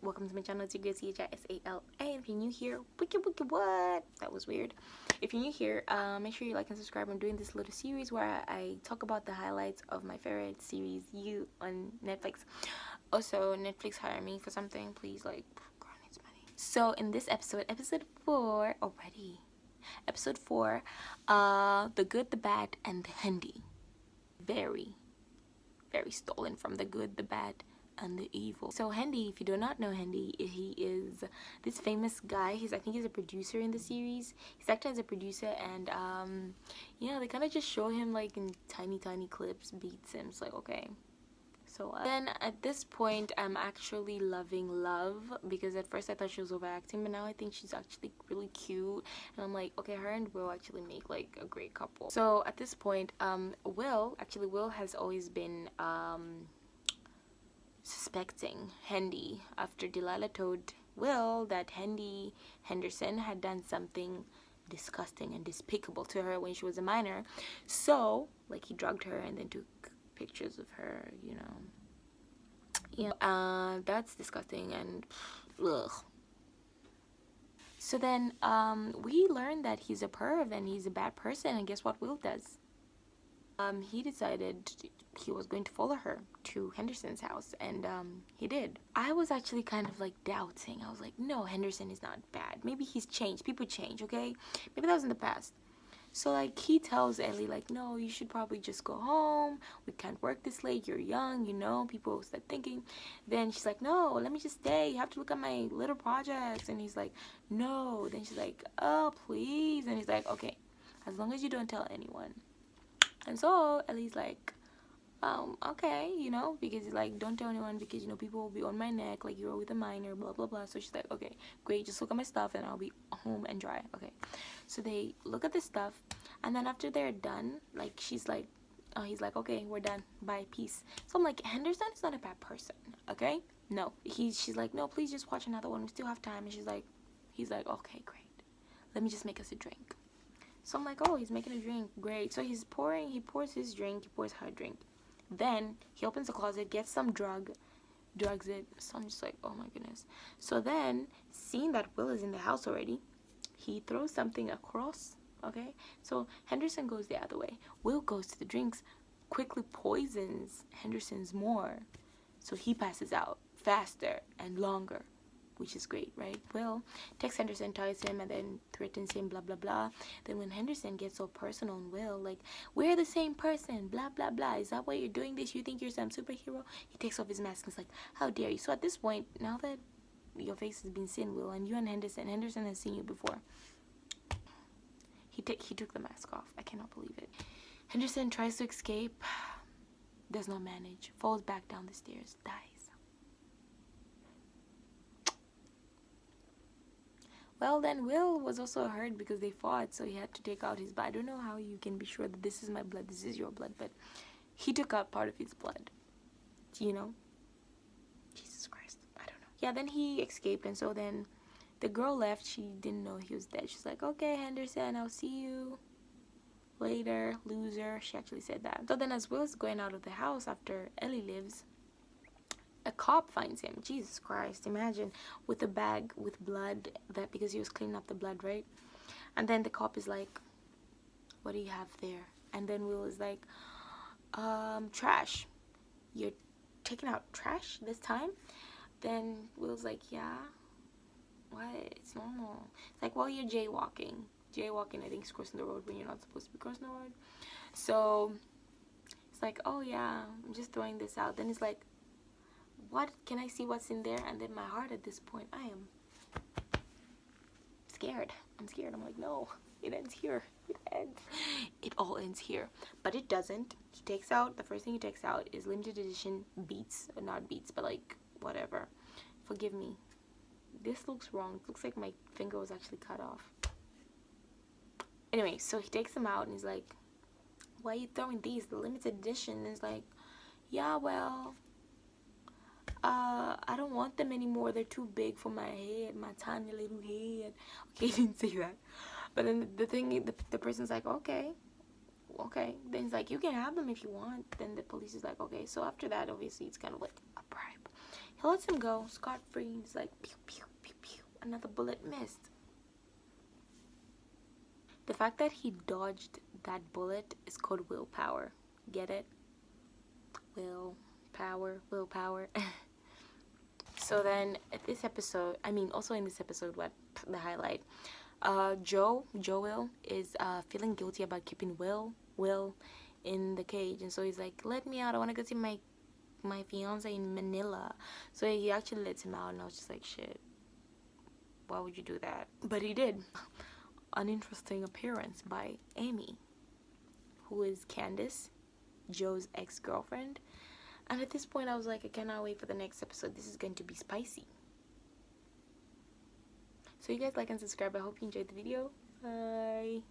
welcome to my channel. It's your girl CHISALA. And if you're new here, wiki what? That was weird. If you're new here, make sure you like and subscribe. I'm doing this little series where I talk about the highlights of my favorite series You on Netflix. Also, Netflix hire me for something, please. Like, girl needs money. So in this episode 4 already. Episode 4, the good, the bad, and the hendy. Very stolen from the good, the bad, and the evil. So Hendy, if you do not know Hendy, he is this famous guy. I think he's a producer in the series. He's acting as a producer, and yeah, they kind of just show him like in tiny clips, beats him. It's like, okay. So then at this point, I'm actually loving Love, because at first I thought she was overacting, but now I think she's actually really cute, and I'm like, okay, her and Will actually make like a great couple. So at this point, Will has always been suspecting Hendy after Delilah told Will that Henderson had done something disgusting and despicable to her when she was a minor. So like he drugged her and then took pictures of her, you know. Yeah, that's disgusting and ugh. So then we learned that he's a perv and he's a bad person, and guess what Will does? He decided he was going to follow her to Henderson's house, and he did. I was actually kind of like doubting. I was like, no, Henderson is not bad. Maybe he's changed. People change, okay? Maybe that was in the past. So like he tells Ellie like, no, you should probably just go home. We can't work this late. You're young, you know. People start thinking. Then she's like, no, let me just stay. You have to look at my little projects. And he's like, no. Then she's like, oh, please. And he's like, okay, as long as you don't tell anyone. And so Ellie's like, okay, you know, because he's like, don't tell anyone because, you know, people will be on my neck, like you're with a minor, blah blah blah. So she's like, okay, great, just look at my stuff and I'll be home and dry. Okay, so they look at the stuff, and then after they're done, like she's like, he's like, okay, we're done, bye, peace. So I'm like, Henderson is not a bad person, okay? No, she's like, no, please just watch another one, we still have time. And he's like, okay, great, let me just make us a drink. So I'm like, oh, he's making a drink, great. So he pours his drink, he pours her drink. Then he opens the closet, gets some drugs it. So I'm just like, oh my goodness. So then, seeing that Will is in the house already, he throws something across, okay? So Henderson goes the other way. Will goes to the drinks, quickly poisons Henderson's more. So he passes out faster and longer, which is great, right? Will takes Henderson, ties him, and then threatens him, blah blah blah. Then when Henderson gets so personal on Will, like, we're the same person, blah blah blah, is that why you're doing this? You think you're some superhero? He takes off his mask and is like, how dare you? So at this point, now that your face has been seen, Will, and you and Henderson has seen you before, he took the mask off. I cannot believe it. Henderson tries to escape, does not manage, falls back down the stairs, dies. Well, then Will was also hurt because they fought, so he had to take out his blood. I don't know how you can be sure that this is my blood, this is your blood, but he took out part of his blood, you know? Jesus Christ, I don't know. Yeah, then he escaped, and so then the girl left. She didn't know he was dead. She's like, okay, Henderson, I'll see you later, loser. She actually said that. So then as Will's going out of the house after Ellie leaves, a cop finds him. Jesus Christ, imagine, with a bag with blood, that because he was cleaning up the blood, right? And then the cop is like, what do you have there? And then Will is like, trash. You're taking out trash this time? Then Will's like, yeah. What? It's normal. It's like, well, you're jaywalking. Jaywalking, I think, is crossing the road when you're not supposed to be crossing the road. So it's like, oh yeah, I'm just throwing this out. Then it's like, what? Can I see what's in there? And then my heart at this point, I am scared. I'm scared. I'm like, no, it ends here. It all ends here. But it doesn't. He takes out, the first thing he takes out is limited edition Beats. Not Beats, but like, whatever. Forgive me. This looks wrong. It looks like my finger was actually cut off. Anyway, so he takes them out and he's like, why are you throwing these? The limited edition. And he's like, yeah, well, I don't want them anymore. They're too big for my head, my tiny little head. Okay, he didn't say that. But then the person's like, okay. Then he's like, you can have them if you want. Then the police is like, okay. So after that, obviously, it's kind of like a bribe. He lets him go scot-free. He's like, pew, pew, pew, pew. Another bullet missed. The fact that he dodged that bullet is called willpower. Get it? Willpower, willpower. So then at this episode, I mean also in this episode, what the highlight, Joel is feeling guilty about keeping Will in the cage, and so he's like, let me out, I want to go see my fiance in Manila. So he actually lets him out, and I was just like, shit, why would you do that? But he did. An interesting appearance by Amy, who is Candace, Joe's ex-girlfriend. And at this point I was like, I cannot wait for the next episode. This is going to be spicy. So you guys like and subscribe. I hope you enjoyed the video. Bye.